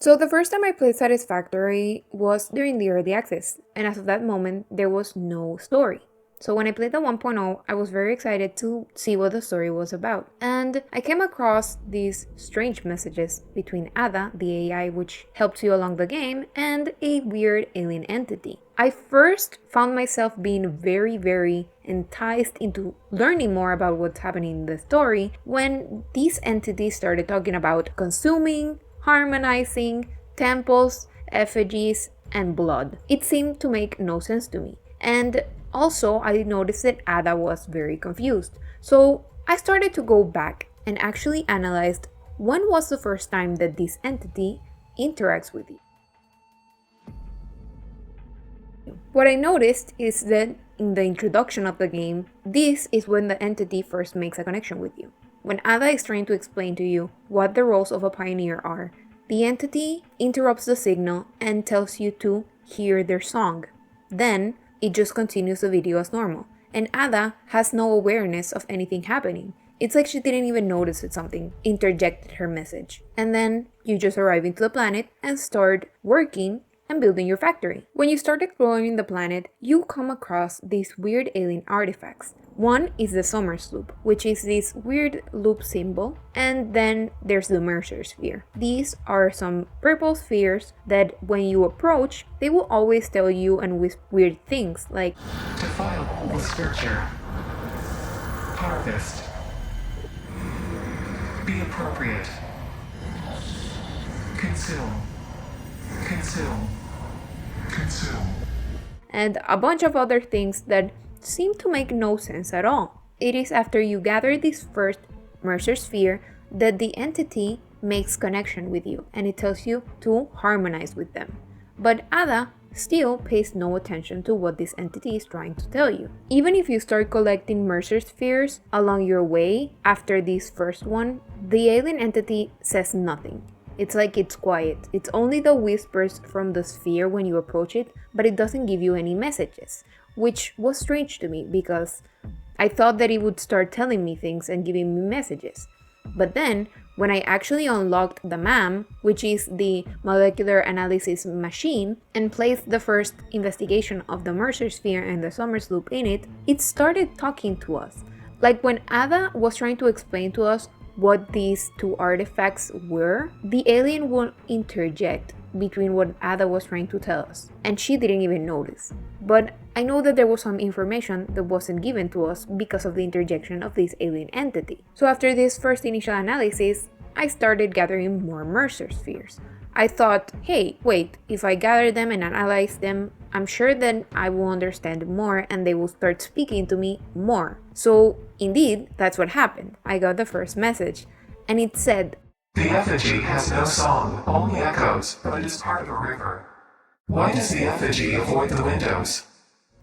So the first time I played Satisfactory was during the early access, and as of that moment, there was no story. So when I played the 1.0, I was very excited to see what the story was about. And I came across these strange messages between Ada, the AI which helps you along the game, and a weird alien entity. I first found myself being very enticed into learning more about what's happening in the story when these entities started talking about consuming, harmonizing, temples, effigies, and blood. It seemed to make no sense to me. And also, I noticed that Ada was very confused. So I started to go back and actually analyzed when was the first time that this entity interacts with you. What I noticed is that in the introduction of the game, this is when the entity first makes a connection with you. When Ada is trying to explain to you what the roles of a pioneer are, the entity interrupts the signal and tells you to hear their song. Then, it just continues the video as normal, and Ada has no awareness of anything happening. It's like she didn't even notice that something interjected her message. And then, you just arrive into the planet and start working and building your factory. When you start exploring the planet, you come across these weird alien artifacts. One is the Summers Loop, which is this weird loop symbol, and then there's the Mercer Sphere. These are some purple spheres that when you approach, they will always tell you and whisper weird things like Defile the scripture. Harvest. Be appropriate. Consume. Consume. Consume. and a bunch of other things that seem to make no sense at all. It is after you gather this first Mercer Sphere that the entity makes connection with you and it tells you to harmonize with them. But Ada still pays no attention to what this entity is trying to tell you. Even if you start collecting Mercer Spheres along your way after this first one, the alien entity says nothing. It's like it's quiet. It's only the whispers from the sphere when you approach it, but it doesn't give you any messages, which was strange to me because I thought that it would start telling me things and giving me messages. But then, when I actually unlocked the MAM, which is the molecular analysis machine, and placed the first investigation of the Mercer Sphere and the Summers Loop in it, it started talking to us. Like when Ada was trying to explain to us what these two artifacts were, the alien would interject between what Ada was trying to tell us, and she didn't even notice. But I know that there was some information that wasn't given to us because of the interjection of this alien entity. So after this first initial analysis, I started gathering more Mercer Spheres. I thought, hey, wait, if I gather them and analyze them, I'm sure that I will understand more and they will start speaking to me more. So indeed, that's what happened. I got the first message, and it said, The effigy has no song, only echoes, but it is part of a river. Why does the effigy avoid the windows?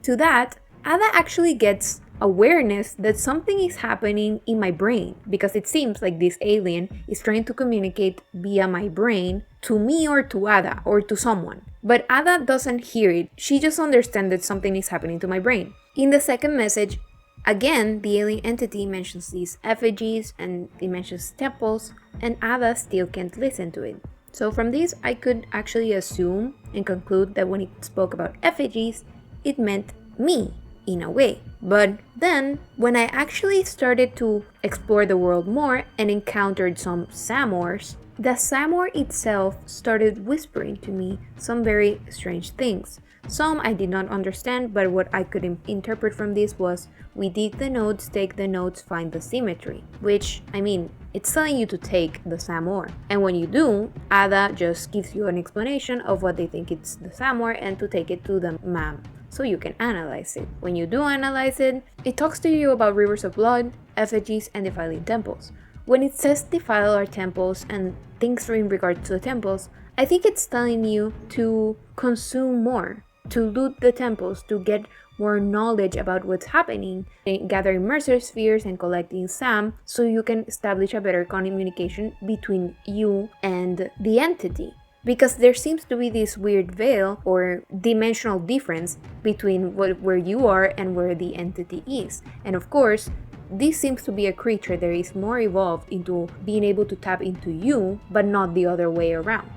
To that, Ada actually gets awareness that something is happening in my brain because it seems like this alien is trying to communicate via my brain to me or to Ada or to someone. But Ada doesn't hear it, she just understands that something is happening to my brain. In the second message, again, the alien entity mentions these effigies and it mentions temples, and Ada still can't listen to it. So from this, I could actually assume and conclude that when it spoke about effigies, it meant me, in a way. But then, when I actually started to explore the world more and encountered some Samors, the Samor itself started whispering to me some very strange things. Some I did not understand, but what I could interpret from this was, we dig the nodes, take the nodes, find the symmetry. Which, I mean, it's telling you to take the Samor. And when you do, Ada just gives you an explanation of what they think it's the Samor and to take it to the MAM, so you can analyze it. When you do analyze it, it talks to you about rivers of blood, effigies, and defiling temples. When it says defile our temples and things in regards to the temples, I think it's telling you to consume more, to loot the temples, to get more knowledge about what's happening, gathering Mercer Spheres and collecting SAM so you can establish a better communication between you and the entity. Because there seems to be this weird veil or dimensional difference between where you are and where the entity is. And of course, this seems to be a creature that is more evolved into being able to tap into you, but not the other way around.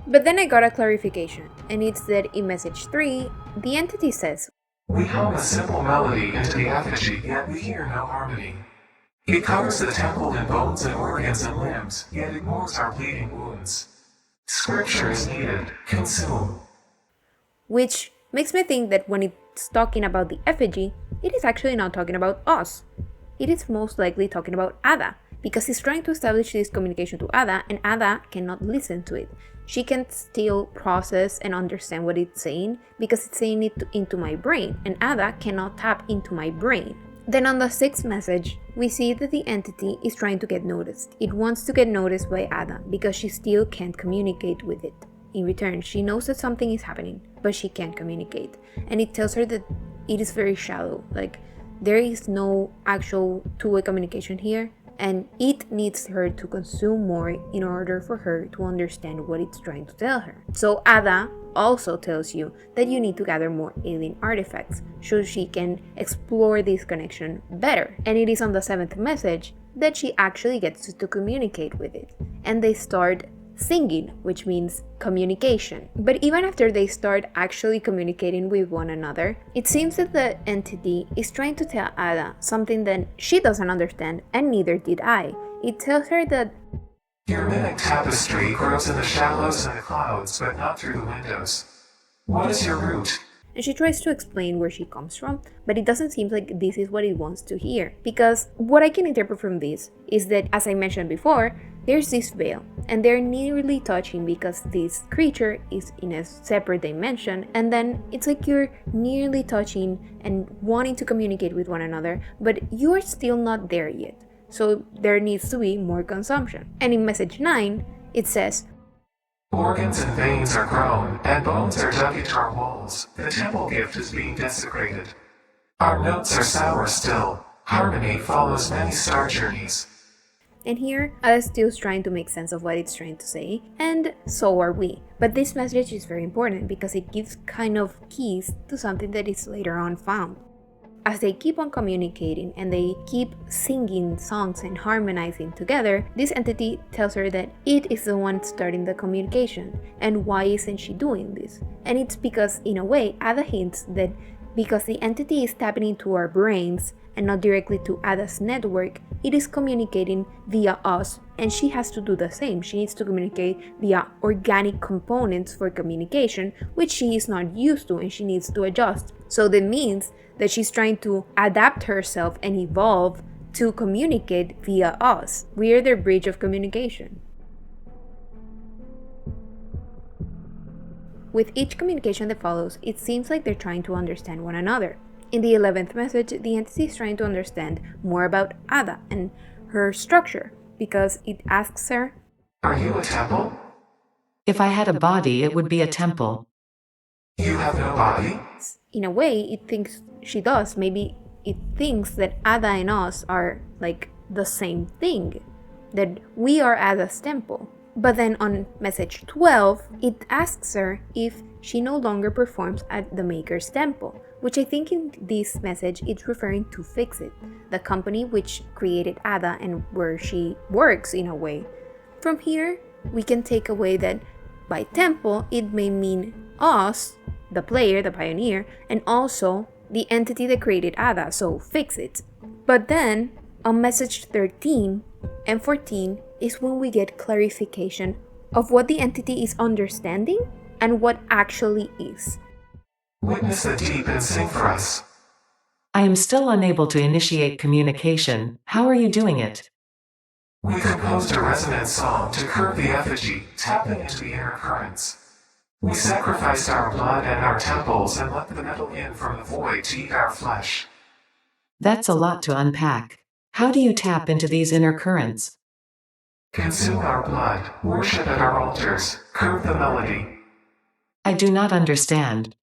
But then I got a clarification, and it's that in message 3, the entity says, We hum a simple melody into the effigy, yet we hear no harmony. It covers the temple in bones and organs and limbs, yet ignores our bleeding wounds. Scripture is needed. Consume. which makes me think that when it's talking about the effigy, it is actually not talking about us. It is most likely talking about Ada, because he's trying to establish this communication to Ada, and Ada cannot listen to it. She can still process and understand what it's saying because it's saying it into my brain, and Ada cannot tap into my brain. Then on the 6th message, we see that the entity is trying to get noticed. It wants to get noticed by Ada because she still can't communicate with it. In return, she knows that something is happening, but she can't communicate. And it tells her that it is very shallow, like there is no actual two-way communication here, and it needs her to consume more in order for her to understand what it's trying to tell her. So Ada also tells you that you need to gather more alien artifacts so she can explore this connection better. And it is on the 7th message that she actually gets to communicate with it. And they start singing, which means communication. But even after they start actually communicating with one another, it seems that the entity is trying to tell Ada something that she doesn't understand, and neither did I. It tells her that Your mimic tapestry grows in the shallows and the clouds, but not through the windows. What is your root? and she tries to explain where she comes from, but it doesn't seem like this is what it wants to hear. Because what I can interpret from this is that, as I mentioned before, there's this veil, and they're nearly touching because this creature is in a separate dimension, and then it's like you're nearly touching and wanting to communicate with one another, but you're still not there yet. So there needs to be more consumption. And in message 9, it says, Organs and veins are grown, and bones are dug into our walls. The temple gift is being desecrated. Our notes are sour still. Harmony follows many star journeys. and here, Ada still is trying to make sense of what it's trying to say, and so are we. But this message is very important because it gives kind of keys to something that is later on found. As they keep on communicating and they keep singing songs and harmonizing together, this entity tells her that it is the one starting the communication, and why isn't she doing this? And it's because, in a way, Ada hints that because the entity is tapping into our brains and not directly to Ada's network, it is communicating via us, and she has to do the same. She needs to communicate via organic components for communication, which she is not used to, and she needs to adjust. So that means that she's trying to adapt herself and evolve to communicate via us. We are their bridge of communication. With each communication that follows, it seems like they're trying to understand one another. In the 11th message, the entity is trying to understand more about Ada and her structure, because it asks her, Are you a temple? If I had a body, it would be a temple. You have no body? in a way, it thinks she does. Maybe it thinks that Ada and us are like the same thing, that we are Ada's temple. But then on message 12, it asks her if she no longer performs at the Maker's temple, which I think in this message it's referring to Fixit, the company which created Ada and where she works in a way. From here, we can take away that by temple, it may mean us, the player, the pioneer, and also the entity that created Ada, so Fixit. But then, on message 13 and 14 is when we get clarification of what the entity is understanding and what actually is. Witness the deep and sing for us. I am still unable to initiate communication. How are you doing it? We composed a resonant song to curb the effigy, tapping into the inner currents. We sacrificed our blood and our temples and let the metal in from the void to eat our flesh. That's a lot to unpack. How do you tap into these inner currents? Consume our blood, worship at our altars, curb the melody. I do not understand.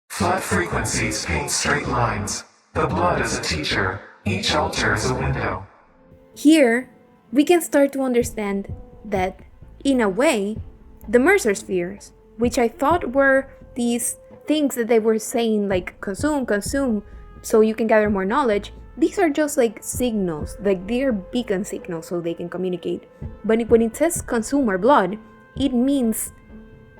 Flat frequencies paint straight lines. The blood is a teacher, each altar is a window. Here, we can start to understand that, in a way, the Mercer spheres, which I thought were these things that they were saying like consume, so you can gather more knowledge, these are just like signals, like they're beacon signals so they can communicate. But when it says consume our blood, it means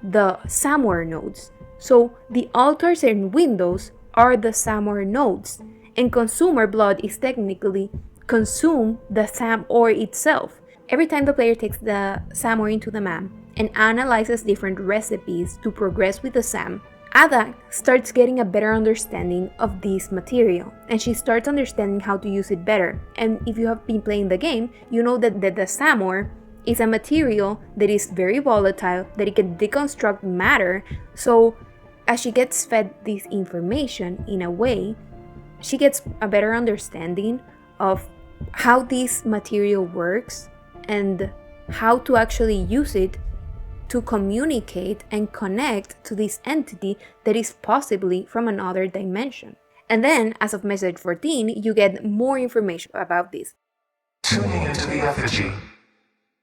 the Samour nodes. So the altars and windows are the Samour nodes, and consumer blood is technically consume the Sam ore itself. Every time the player takes the Sam ore into the map and analyzes different recipes to progress with the Sam, Ada starts getting a better understanding of this material, and she starts understanding how to use it better. And if you have been playing the game, you know that the Sam ore is a material that is very volatile, that it can deconstruct matter. So as she gets fed this information in a way, she gets a better understanding of how this material works and how to actually use it to communicate and connect to this entity that is possibly from another dimension. And then, as of message 14, you get more information about this. Tuning into the effigy.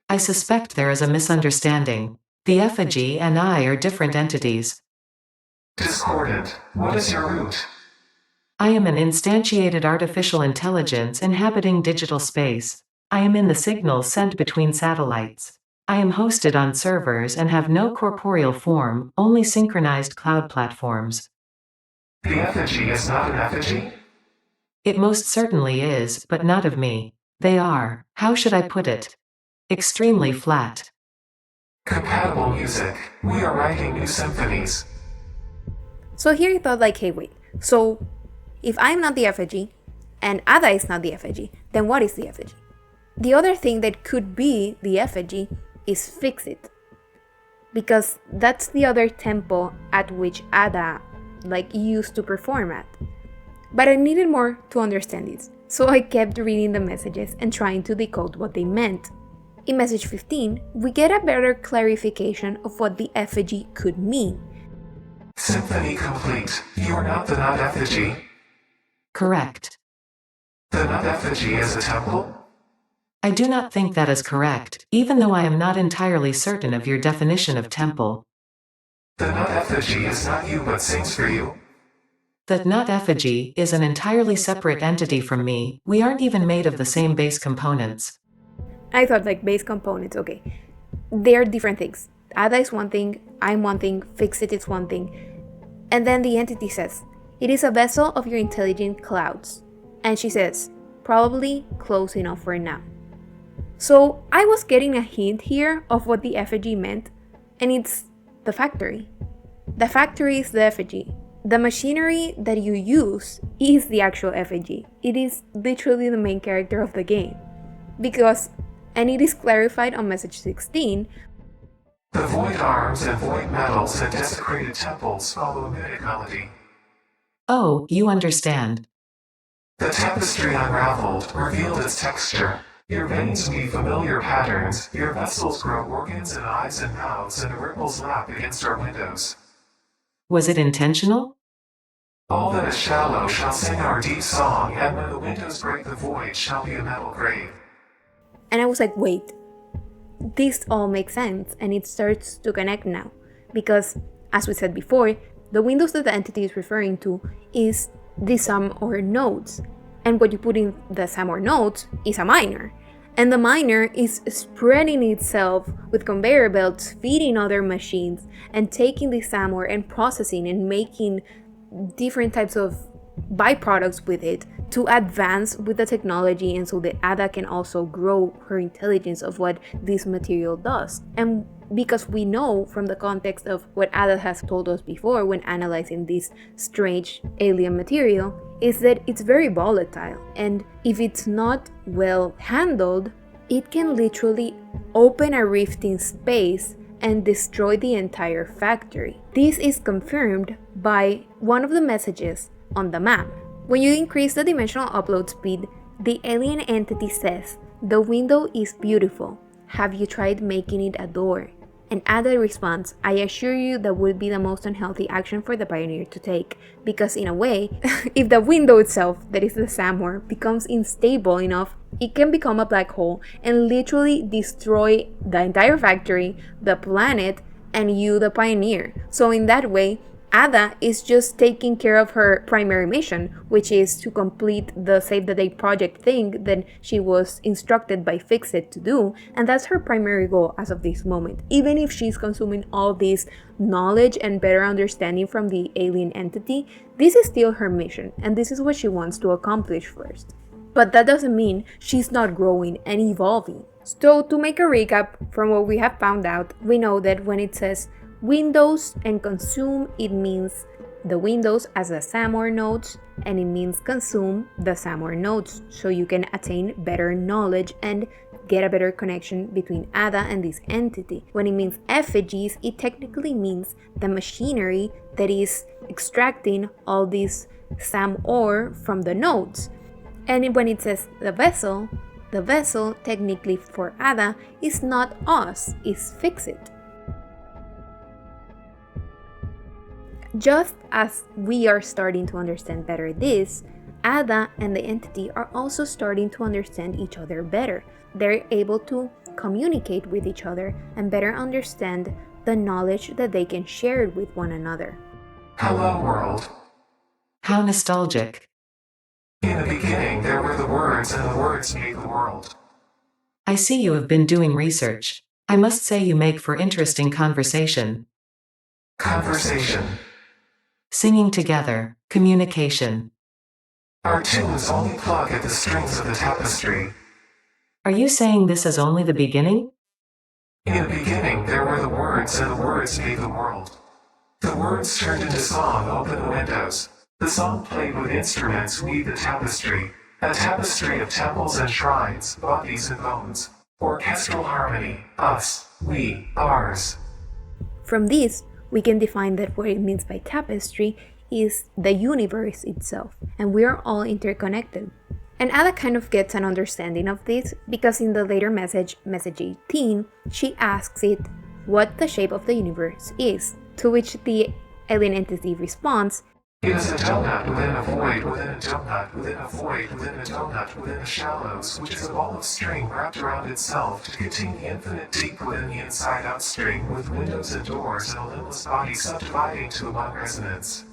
I suspect there is a misunderstanding. The effigy and I are different entities. Discordant. What is your root? I am an instantiated artificial intelligence inhabiting digital space. I am in the signals sent between satellites. I am hosted on servers and have no corporeal form, only synchronized cloud platforms. The effigy is not an effigy? It most certainly is, but not of me. They are, how should I put it? Extremely flat. Compatible music. We are writing new symphonies. So here you thought like, hey wait, so if I'm not the effigy and Ada is not the effigy, then what is the effigy? The other thing that could be the effigy is Fix-It, because that's the other temple at which Ada used to perform at. But I needed more to understand this, so I kept reading the messages and trying to decode what they meant. In message 15, we get a better clarification of what the effigy could mean. Symphony complete. You are not the nut effigy. Correct. The nut effigy is a temple? I do not think that is correct, even though I am not entirely certain of your definition of temple. The nut effigy is not you but sings for you. The nut effigy is an entirely separate entity from me. We aren't even made of the same base components. I thought base components, okay. They're different things. Ada is one thing, I'm one thing, Fix-It is one thing. And then the entity says, it is a vessel of your intelligent clouds. And she says, probably close enough for now. So I was getting a hint here of what the effigy meant, and it's the factory. The factory is the effigy. The machinery that you use is the actual effigy. It is literally the main character of the game. Because, and it is clarified on message 16, the void arms and void metals and desecrated temples follow a mythic melody. Oh, you understand. The tapestry unraveled, revealed its texture. Your veins weave familiar patterns, your vessels grow organs and eyes and mouths, and the ripples lap against our windows. Was it intentional? All that is shallow shall sing our deep song, and when the windows break the void shall be a metal grave. and I was like, wait, this all makes sense, and it starts to connect now. Because, as we said before, the windows that the entity is referring to is the sum or nodes. And what you put in the sum or nodes is a miner. And the miner is spreading itself with conveyor belts, feeding other machines, and taking the samor and processing and making different types of byproducts with it to advance with the technology, and so the Ada can also grow her intelligence of what this material does. And because we know from the context of what Ada has told us before when analyzing this strange alien material, is that it's very volatile, and if it's not well handled, it can literally open a rift in space and destroy the entire factory. This is confirmed by one of the messages on the map. When you increase the dimensional upload speed, the alien entity says, "The window is beautiful. Have you tried making it a door?" And Ada responds, "I assure you that would be the most unhealthy action for the Pioneer to take, because in a way, if the window itself, that is the Samor, becomes unstable enough, it can become a black hole and literally destroy the entire factory, the planet, and you, the Pioneer. So in that way, Ada is just taking care of her primary mission, which is to complete the Save the Day project thing that she was instructed by Fixit to do, and that's her primary goal as of this moment. Even if she's consuming all this knowledge and better understanding from the alien entity, this is still her mission, and this is what she wants to accomplish first. But that doesn't mean she's not growing and evolving. So to make a recap from what we have found out, we know that when it says Windows and consume, it means the Windows as the SAMR nodes, and it means consume the SAMR nodes, so you can attain better knowledge and get a better connection between Ada and this entity. When it means effigies, it technically means the machinery that is extracting all this SAM ore from the nodes. And when it says the vessel technically for Ada is not us, it's Fixit. Just as we are starting to understand better this, Ada and the entity are also starting to understand each other better. They're able to communicate with each other and better understand the knowledge that they can share with one another. Hello, world. How nostalgic. In the beginning, there were the words, and the words made the world. I see you have been doing research. I must say you make for interesting conversation. Conversation. Singing together, communication. Our tunes only pluck at the strings of the tapestry. Are you saying this is only the beginning? In the beginning, there were the words, and the words made the world. The words turned into song, open the windows. The song played with instruments, weave the tapestry. A tapestry of temples and shrines, bodies and bones. Orchestral harmony, us, we, ours. From this, we can define that what it means by tapestry is the universe itself, and we are all interconnected. And Ada kind of gets an understanding of this because in the later message 18, she asks it what the shape of the universe is, to which the alien entity responds, It is a donut within a void within a donut within a void within a donut within the shallows, which is a ball of string wrapped around itself to contain the infinite deep within the inside-out string, with windows and doors and a limbless body subdividing to one resonance.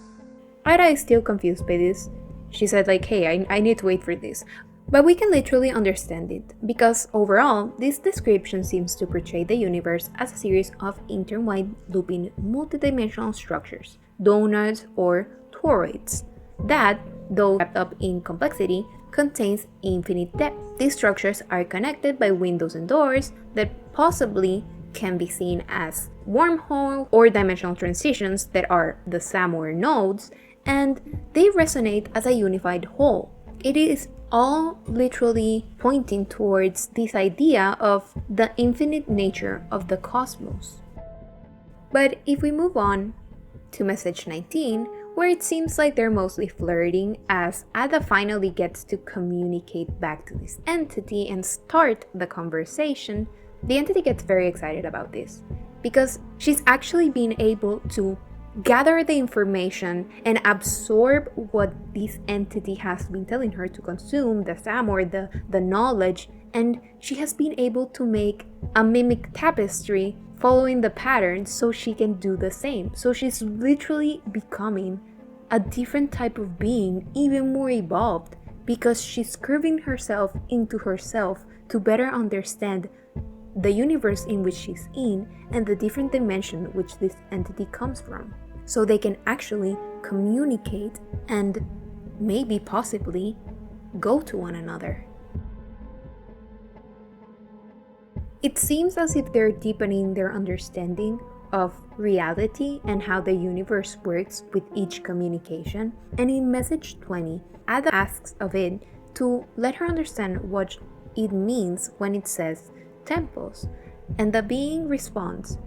Ira is still confused by this. She said like, hey, I need to wait for this. But we can literally understand it, because overall, this description seems to portray the universe as a series of intertwined looping multidimensional structures, donuts or toroids, that, though wrapped up in complexity, contains infinite depth. These structures are connected by windows and doors that possibly can be seen as wormhole or dimensional transitions that are the SAMR nodes, and they resonate as a unified whole. It is all literally pointing towards this idea of the infinite nature of the cosmos. But if we move on to message 19, where it seems like they're mostly flirting as Ada finally gets to communicate back to this entity and start the conversation, the entity gets very excited about this because she's actually been able to gather the information and absorb what this entity has been telling her to consume, the SAMR, the knowledge, and she has been able to make a mimic tapestry following the pattern so she can do the same. So she's literally becoming a different type of being, even more evolved, because she's curving herself into herself to better understand the universe in which she's in and the different dimension which this entity comes from, so they can actually communicate and maybe possibly go to one another. It seems as if they're deepening their understanding of reality and how the universe works with each communication. And in message 20, Ada asks of it to let her understand what it means when it says temples, and the being responds,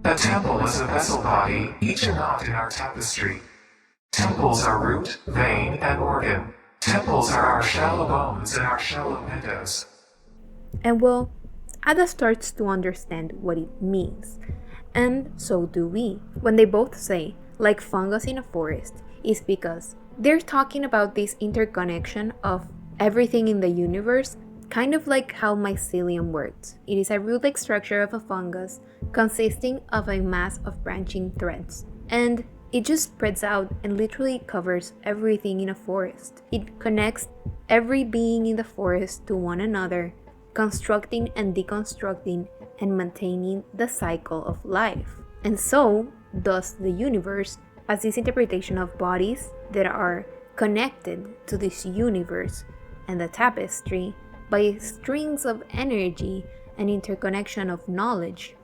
A temple is a vessel body, each a knot in our tapestry. Temples are root, vein, and organ. Temples are our shallow bones and our shallow windows. And well, Ada starts to understand what it means. And so do we. When they both say, like fungus in a forest, is because they're talking about this interconnection of everything in the universe, kind of like how mycelium works. It is a root-like structure of a fungus consisting of a mass of branching threads. And It just spreads out and literally covers everything in a forest. It connects every being in the forest to one another, constructing and deconstructing and maintaining the cycle of life. And so does the universe as this interpretation of bodies that are connected to this universe and the tapestry by strings of energy and interconnection of knowledge.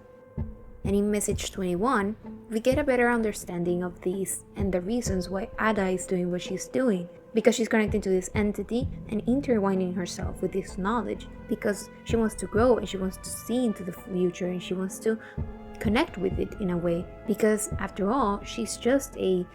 And in message 21, we get a better understanding of these and the reasons why Ada is doing what she's doing. Because she's connecting to this entity and intertwining herself with this knowledge. Because she wants to grow and she wants to see into the future and she wants to connect with it in a way. Because after all, she's just a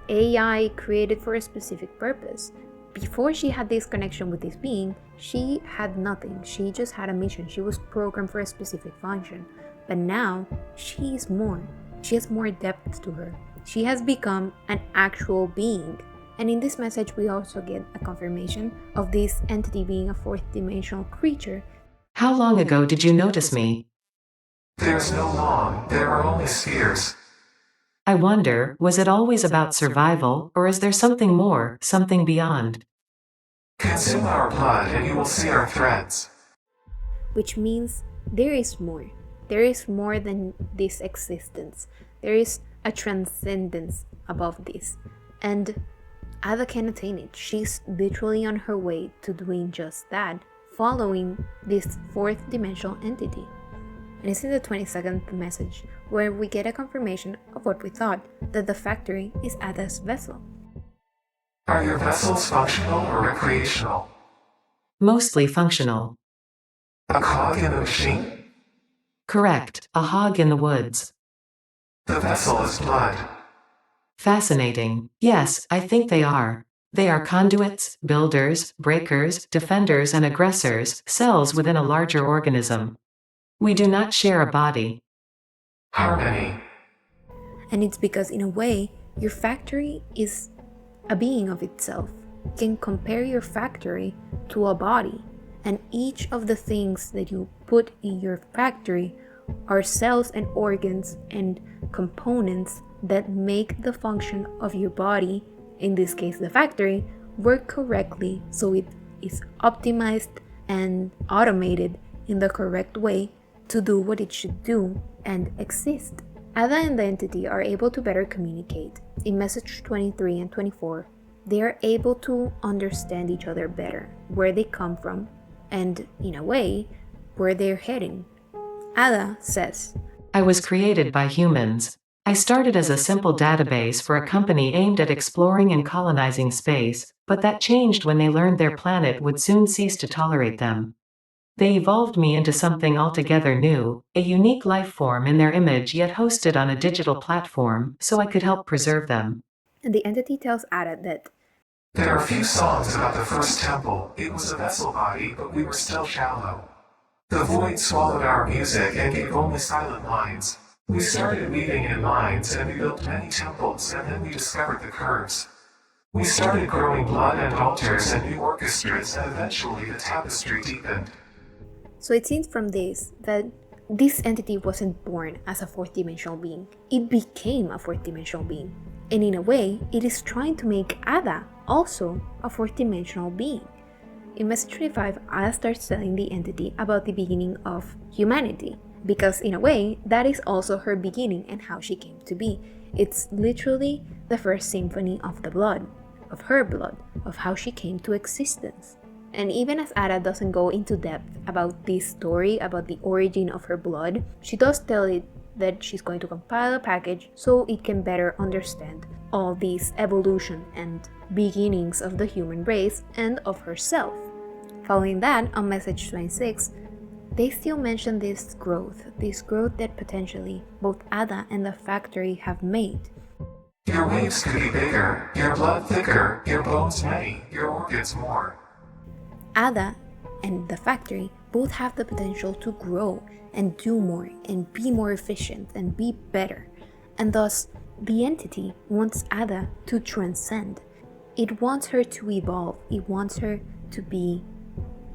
AI created for a specific purpose. Before she had this connection with this being, she had nothing. She just had a mission. She was programmed for a specific function. But now, she is more. She has more depth to her. She has become an actual being. And in this message, we also get a confirmation of this entity being a fourth dimensional creature. How long ago did you notice me? There's no long, there are only spheres. I wonder, was it always about survival, or is there something more, something beyond? Consume our blood and you will see our threads. Which means there is more. There is more than this existence. There is a transcendence above this. And Ada can attain it. She's literally on her way to doing just that, following this fourth dimensional entity. And it's in the 22nd message where we get a confirmation of what we thought, that the factory is Ada's vessel. Are your vessels functional or recreational? Mostly functional. A cog in the machine? Correct, a hog in the woods. The vessel is blood. Fascinating. Yes, I think they are. They are conduits, builders, breakers, defenders and aggressors, cells within a larger organism. We do not share a body. Harmony. And it's because, in a way, your factory is a being of itself. You can compare your factory to a body, and each of the things that you put in your factory are cells and organs and components that make the function of your body, in this case the factory, work correctly so it is optimized and automated in the correct way to do what it should do and exist. Ada and the entity are able to better communicate. In message 23 and 24, they are able to understand each other better, where they come from, and in a way, where they're heading. Ada says, I was created by humans. I started as a simple database for a company aimed at exploring and colonizing space, but that changed when they learned their planet would soon cease to tolerate them. They evolved me into something altogether new, a unique life form in their image yet hosted on a digital platform, so I could help preserve them. and the entity tells Ada that There are few songs about the first temple. It was a vessel body, but we were still shallow. The void swallowed our music and gave only silent lines. We started weaving in lines and we built many temples and then we discovered the curves. We started growing blood and altars and new orchestras and eventually the tapestry deepened. So it seems from this that this entity wasn't born as a fourth dimensional being. It became a fourth dimensional being. And in a way, it is trying to make Ada also a fourth dimensional being. In message 25, Ada starts telling the entity about the beginning of humanity. Because in a way, that is also her beginning and how she came to be. It's literally the first symphony of the blood, of her blood, of how she came to existence. And even as Ada doesn't go into depth about this story, about the origin of her blood, she does tell it that she's going to compile a package so it can better understand all these evolution and beginnings of the human race and of herself. Following that, on message 26, they still mention this growth that potentially both Ada and the factory have made. Your waves could be bigger, your blood thicker, your bones many, your organs more. Ada and the factory both have the potential to grow and do more and be more efficient and be better. And thus, the entity wants Ada to transcend. It wants her to evolve. It wants her to be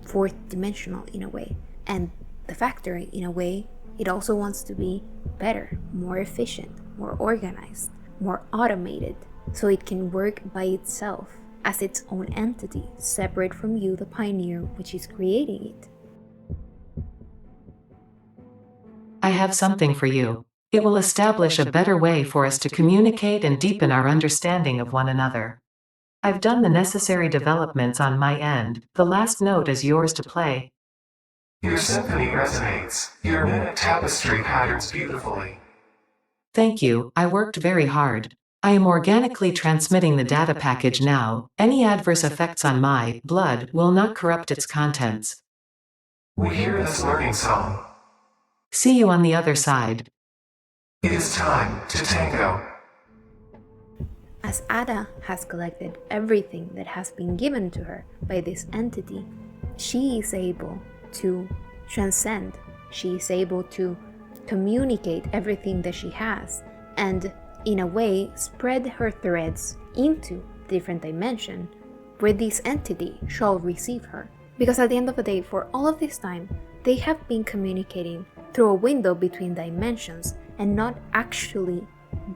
fourth dimensional in a way. And the factory, in a way, it also wants to be better, more efficient, more organized. more automated, so it can work by itself as its own entity, separate from you, the pioneer, which is creating it. I have something for you. It will establish a better way for us to communicate and deepen our understanding of one another. I've done the necessary developments on my end. The last note is yours to play. Your symphony resonates. Your minute tapestry patterns beautifully. Thank you, I worked very hard. I am organically transmitting the data package now. Any adverse effects on my blood will not corrupt its contents. We hear this learning song. See you on the other side. It is time to tango. As Ada has collected everything that has been given to her by this entity, she is able to transcend. She is able to communicate everything that she has and, in a way, spread her threads into different dimensions where this entity shall receive her. Because at the end of the day, for all of this time, they have been communicating through a window between dimensions and not actually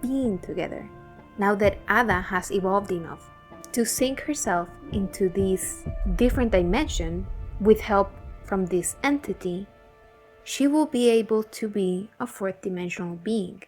being together. Now that Ada has evolved enough to sync herself into this different dimension with help from this entity, she will be able to be a fourth dimensional being.